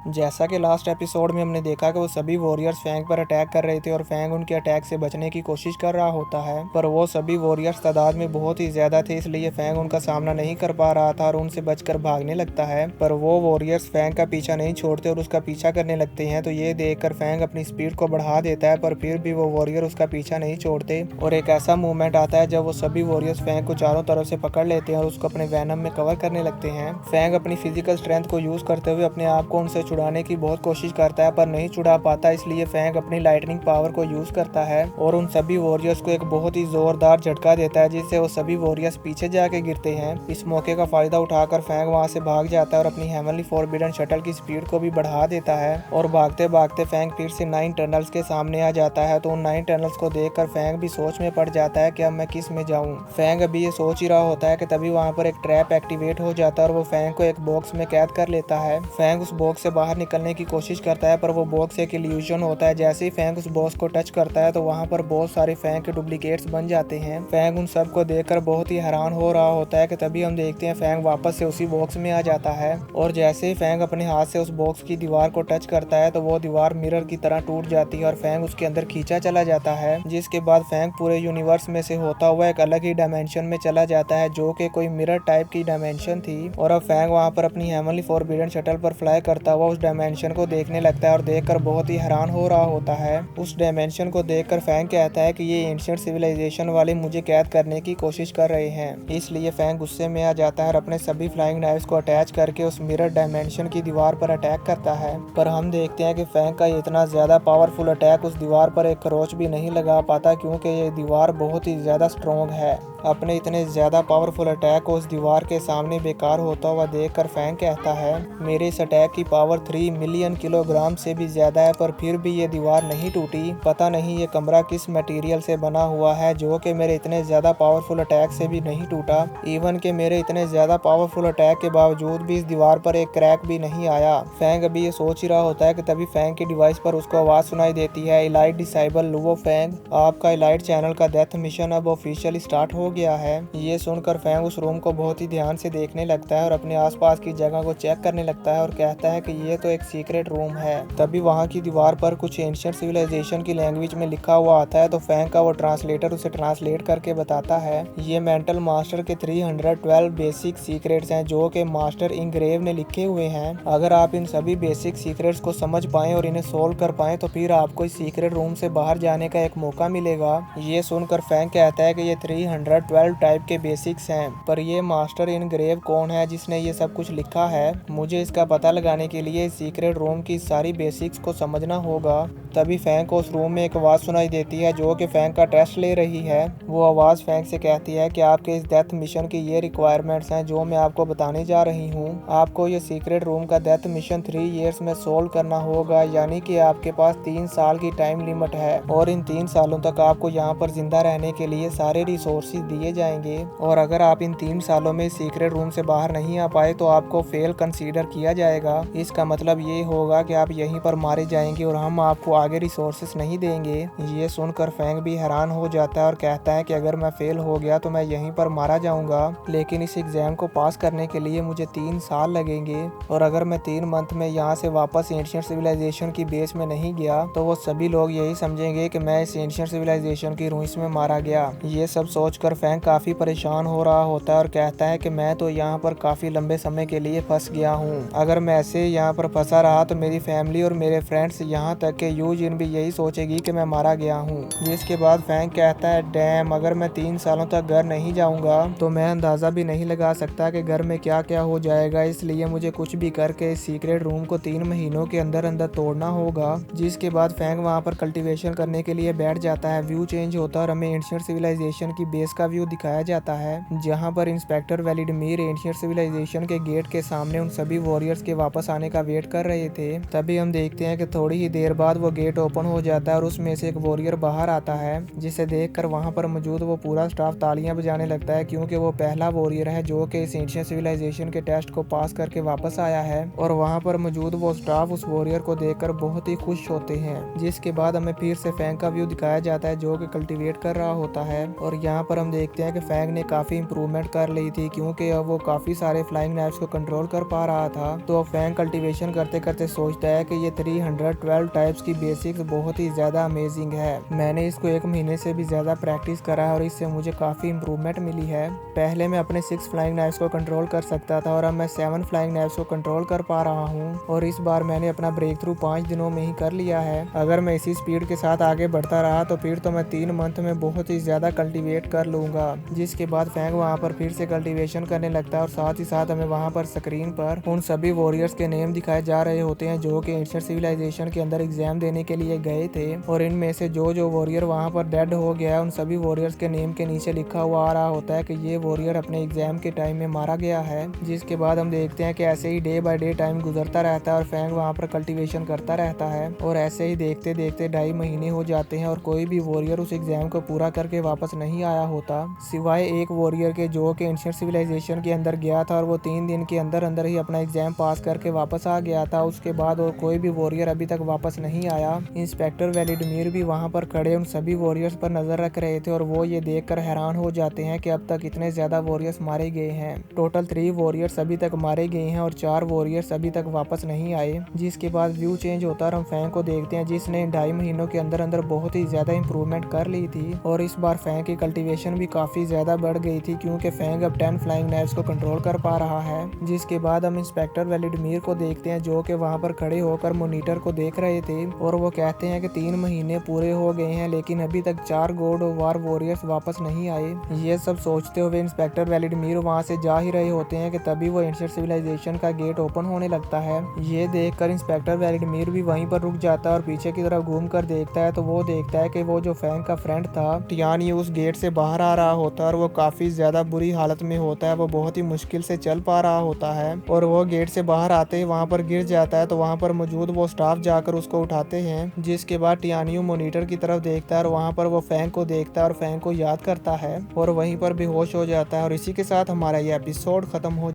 जैसा कि last episode में हमने देखा कि वो सभी वॉरियर्स फैंग पर अटैक कर रहे थे और फैंग उनके अटैक से बचने की कोशिश कर रहा होता है, पर वो सभी वॉरियर्स तादाद में बहुत ही ज्यादा थे, इसलिए फैंग उनका सामना नहीं कर पा रहा था और उनसे बचकर भागने लगता है। पर वो वॉरियर्स फैंग का पीछा नहीं छोड़ते और उसका पीछा करने लगते हैं। तो ये देखकर फैंग अपनी स्पीड को बढ़ा देता है, पर फिर भी वो वॉरियर उसका पीछा नहीं छोड़ते और एक ऐसा मूवमेंट आता है जब वो सभी वॉरियर्स फैंग को चारों तरफ से पकड़ लेते हैं और उसको अपने वैनम में कवर करने लगते हैं। फैंग अपनी फिजिकल स्ट्रेंथ को यूज करते हुए अपने आप को उनसे छुड़ाने की बहुत कोशिश करता है, पर नहीं छुड़ा पाता, इसलिए फैंग अपनी लाइटनिंग पावर को यूज करता है और उन सभी वॉरियर्स को एक बहुत ही जोरदार झटका देता है, जिससे वो सभी वॉरियर्स पीछे जाके गिरते हैं। इस मौके का फायदा उठाकर फैंग वहां से भाग जाता है और अपनी हेवनली फॉरबिडन शटल की स्पीड को भी बढ़ा देता है और भागते भागते फैंग फिर से 9 टनल्स के सामने आ जाता है। तो उन 9 टनल्स को देखकर फैंग भी सोच में पड़ जाता है कि अब मैं किस में जाऊं। फैंग अभी ये सोच ही रहा होता है कि तभी वहां पर एक ट्रैप एक्टिवेट हो जाता है और वो फैंग को एक बॉक्स में कैद कर लेता है। फैंग उस बॉक्स से बाहर निकलने की कोशिश करता है, पर वो बॉक्स एक इल्यूजन होता है। जैसे ही फैंग उस बॉक्स को टच करता है तो वहां पर बहुत सारे फैंग के डुप्लीकेट्स बन जाते हैं। फैंग उन सब को देखकर बहुत ही हैरान हो रहा होता है कि तभी हम देखते हैं फैंग वापस से उसी बॉक्स में आ जाता है और जैसे ही फैंग अपने हाथ से उस बॉक्स की दीवार को टच करता है तो वो दीवार मिरर की तरह टूट जाती है और फैंग उसके अंदर खींचा चला जाता है, जिसके बाद फैंग पूरे यूनिवर्स में से होता हुआ एक अलग ही डायमेंशन में चला जाता है, जो कि कोई मिरर टाइप की डायमेंशन थी। और अब फैंग वहां पर अपनी हेवनली फॉरबिडन शटल पर फ्लाई करता हुआ उस डायमेंशन को देखने लगता है और देखकर बहुत ही हैरान हो रहा होता है। उस डायमेंशन को देखकर फैंग कहता है कि ये एंशिएंट सिविलाइजेशन वाले मुझे कैद करने की कोशिश कर रहे हैं, इसलिए फैंग गुस्से में आ जाता है और अपने सभी फ्लाइंग नाइफ्स को अटैच करके उस मिरर डायमेंशन की दीवार पर अटैक करता है। पर हम देखते हैं कि फैंग का इतना ज्यादा पावरफुल अटैक उस दीवार पर एक खरोच भी नहीं लगा पाता, क्योंकि ये दीवार बहुत ही ज्यादा स्ट्रॉन्ग है। अपने इतने ज्यादा पावरफुल अटैक को उस दीवार के सामने बेकार होता हुआ देखकर फैंग कहता है, मेरे इस अटैक की पावर 3 मिलियन किलोग्राम से भी ज्यादा है, पर फिर भी ये दीवार नहीं टूटी। पता नहीं ये कमरा किस मटेरियल से बना हुआ है जो कि मेरे इतने ज्यादा पावरफुल अटैक से भी नहीं टूटा। इवन के मेरे इतने ज्यादा पावरफुल अटैक के बावजूद भी इस दीवार पर एक क्रैक भी नहीं आया। फैंग अभी ये सोच ही रहा होता है कि तभी फैंग की डिवाइस पर उसको आवाज सुनाई देती है, इलाइट डिसेबल लुवो फैंग, आपका इलाइट चैनल का डेथ मिशन अब ऑफिशियली स्टार्ट हो गया है। ये सुनकर फैंग उस रूम को बहुत ही ध्यान से देखने लगता है और अपने आसपास की जगह को चेक करने लगता है और कहता है कि ये तो एक सीक्रेट रूम है। तभी वहाँ की दीवार पर कुछ एंशिएंट सिविलाइजेशन की लैंग्वेज में लिखा हुआ आता है, तो फैंग का वो ट्रांसलेटर उसे ट्रांसलेट करके बताता है, ये मेंटल मास्टर के 312 बेसिक सीक्रेट्स हैं जो कि मास्टर इंग्रेव ने लिखे हुए हैं। अगर आप इन सभी बेसिक सीक्रेट्स को समझ पाएं और इन्हें सोल्व कर पाएं तो फिर आपको इस सीक्रेट रूम से बाहर जाने का एक मौका मिलेगा। ये सुनकर फैंग कहता है कि ये 312 टाइप के बेसिक्स हैं, पर ये मास्टर इनग्रेव कौन है जिसने ये सब कुछ लिखा है? मुझे इसका पता लगाने के लिए इस सीक्रेट रूम की सारी बेसिक्स को समझना होगा। तभी फैंग को उस रूम में एक आवाज़ सुनाई देती है जो कि फैंग का टेस्ट ले रही है। वो आवाज़ फैंग से कहती है कि आपके इस डेथ मिशन की ये रिक्वायरमेंट्स हैं जो मैं आपको बताने जा रही हूँ। आपको ये सीक्रेट रूम का डेथ मिशन 3 ईयर्स में सोल्व करना होगा, यानी कि आपके पास 3 साल की टाइम लिमिट है और इन 3 सालों तक आपको यहाँ पर जिंदा रहने के लिए सारे रिसोर्सेज दिए जाएंगे और अगर आप इन 3 सालों में सीक्रेट रूम से बाहर नहीं आ पाए तो आपको फेल कंसीडर किया जाएगा। इसका मतलब ये होगा कि आप यहीं पर मारे जाएंगे और हम आपको आगे रिसोर्सेस नहीं देंगे। ये सुनकर फैंग भी हैरान हो जाता है और कहता है कि अगर मैं फेल हो गया तो मैं यहीं पर मारा जाऊंगा, लेकिन इस एग्जाम को पास करने के लिए मुझे 3 साल लगेंगे और अगर मैं 3 मंथ में यहाँ से वापस एंशिएंट सिविलाइजेशन की बेस में नहीं गया तो वो सभी लोग यही समझेंगे कि मैं इस एंशिएंट सिविलाइजेशन की रूइंस में मारा गया। ये सब सोचकर फैंग काफी परेशान हो रहा होता है और कहता है कि मैं तो यहाँ पर काफी लंबे समय के लिए फंस गया हूँ। अगर मैं ऐसे यहाँ पर फंसा रहा तो मेरी फैमिली और मेरे फ्रेंड्स यहाँ तक के यूजिन भी यही सोचेगी कि मैं मारा गया हूँ। जिसके बाद फैंग कहता है, डैम, अगर मैं 3 सालों तक घर नहीं जाऊंगा तो मैं अंदाजा भी नहीं लगा सकता कि घर में क्या क्या हो जाएगा, इसलिए मुझे कुछ भी करके इस सीक्रेट रूम को 3 महीनों के अंदर अंदर तोड़ना होगा। जिसके बाद फैंग वहाँ पर कल्टीवेशन करने के लिए बैठ जाता है। व्यू चेंज होता है और हमें एंशिएंट सिविलाइजेशन की बेस का व्यू दिखाया जाता है, जहाँ पर इंस्पेक्टर वेलिडमीर एंशिएंट सिविलाइजेशन के गेट के सामने उन सभी वॉरियर्स के वापस आने का वेट कर रहे थे। तभी हम देखते हैं कि थोड़ी ही देर बाद वो गेट ओपन हो जाता है और उसमें से एक वॉरियर बाहर आता है, जिसे देखकर वहां पर मौजूद वो पूरा स्टाफ तालियां बजाने लगता है, क्योंकि वो पहला वॉरियर है जो कि इस एंशिएंट सिविलाइजेशन के टेस्ट को पास करके वापस आया है। और वहां पर मौजूद वो स्टाफ उस वॉरियर को देखकर बहुत ही खुश होते हैं। जिसके बाद हमें फिर से फैंग का व्यू दिखाया जाता है जो कि कल्टीवेट कर रहा होता है और यहाँ पर हम देखते हैं कि फैंग ने काफी इंप्रूवमेंट कर ली थी, क्योंकि अब वो काफी सारे फ्लाइंग नाइफ्स को कंट्रोल कर पा रहा था। तो अब फैंग कल्टीवेशन कल्टीवेशन करते करते सोचता है कि ये 312 टाइप्स की बेसिक्स बहुत ही ज़्यादा अमेजिंग है। मैंने इसको 1 महीने से भी ज़्यादा प्रैक्टिस करा है और इससे मुझे काफ़ी इंप्रूवमेंट मिली है। पहले मैं अपने 6 फ्लाइंग नाइफ्स को कंट्रोल कर सकता था और अब मैं 7 फ्लाइंग नाइफ्स को कंट्रोल कर पा रहा हूँ और इस बार मैंने अपना ब्रेक थ्रू 5 दिनों में ही कर लिया है। अगर मैं इसी स्पीड के साथ आगे बढ़ता रहा तो फिर तो मैं 3 मंथ में बहुत ही ज़्यादा कल्टीवेट कर लूँगा। जिसके बाद फैंग वहाँ पर फिर से कल्टीवेशन करने लगता है और साथ ही साथ हमें वहाँ पर स्क्रीन पर उन सभी वॉरियर्स के नेम दिखाए जा रहे होते हैं जो कि एंशिएंट सिविलाइजेशन के अंदर एग्जाम देने के लिए गए थे और इनमें से जो वॉरियर वहाँ पर डेड हो गया है उन सभी वॉरियर्स के नेम के नीचे लिखा हुआ आ रहा होता है कि ये वॉरियर अपने एग्जाम के टाइम में मारा गया है। जिसके बाद हम देखते हैं कि ऐसे ही डे बाय डे टाइम गुजरता रहता है और फैंग वहाँ पर कल्टीवेशन करता रहता है और ऐसे ही देखते देखते 2.5 महीने हो जाते हैं और कोई भी वॉरियर उस एग्जाम को पूरा करके वापस नहीं आया होता, सिवाय एक वॉरियर के जो कि एंशिएंट सिविलाइजेशन के अंदर गया था और वो 3 दिन के अंदर अंदर ही अपना एग्जाम पास करके वापस आ गया था। उसके बाद और कोई भी वॉरियर अभी तक वापस नहीं आया। इंस्पेक्टर वेलिडमीर भी वहाँ पर खड़े उन सभी वॉरियर्स पर नजर रख रहे थे और वो ये देखकर हैरान हो जाते हैं कि अब तक इतने ज्यादा वॉरियर्स मारे गए हैं। टोटल 3 वॉरियर्स अभी तक मारे गए हैं और 4 वॉरियर्स अभी तक वापस नहीं आए। जिसके बाद व्यू चेंज होता है और हम फैंग को देखते हैं जिसने 2.5 महीनों के अंदर अंदर बहुत ही ज्यादा इंप्रूवमेंट कर ली थी और इस बार फैंग की कल्टीवेशन भी काफी ज्यादा बढ़ गई थी क्योंकि फैंग अब 10 फ्लाइंग नाइफ्स को कंट्रोल कर पा रहा है। जिसके बाद हम इंस्पेक्टर वेलिडमीर को देखते हैं जो कि वहाँ पर खड़े होकर मॉनिटर को देख रहे थे और वो कहते हैं कि 3 महीने पूरे हो गए हैं लेकिन अभी तक 4 गॉड ऑफ वार वॉरियर्स वापस नहीं आए। ये सब सोचते हुए इंस्पेक्टर वेलिडमीर वहाँ से जा ही रहे होते हैं कि तभी वो एंशिएंट सिविलाइजेशन का गेट ओपन होने लगता है। ये देखकर इंस्पेक्टर वेलिडमीर भी वहीं पर रुक जाता है और पीछे की तरफ घूम कर देखता है तो वो देखता है कि वो जो फैंग का फ्रेंड था टियानी उस गेट से बाहर आ रहा होता है और वो काफी ज्यादा बुरी हालत में होता है। वो बहुत ही मुश्किल से चल पा रहा होता है और वो गेट से बाहर आते ही वहाँ पर गिर जाता है तो वहाँ पर मौजूद वो स्टाफ जाकर उसको उठाते हैं। जिसके बाद टियानियो मॉनिटर की तरफ देखता है और वहाँ पर वो फैंग को देखता है और फैंग को याद करता है और वहीं पर बेहोश हो जाता है और इसी के साथ हमारा ये एपिसोड खत्म हो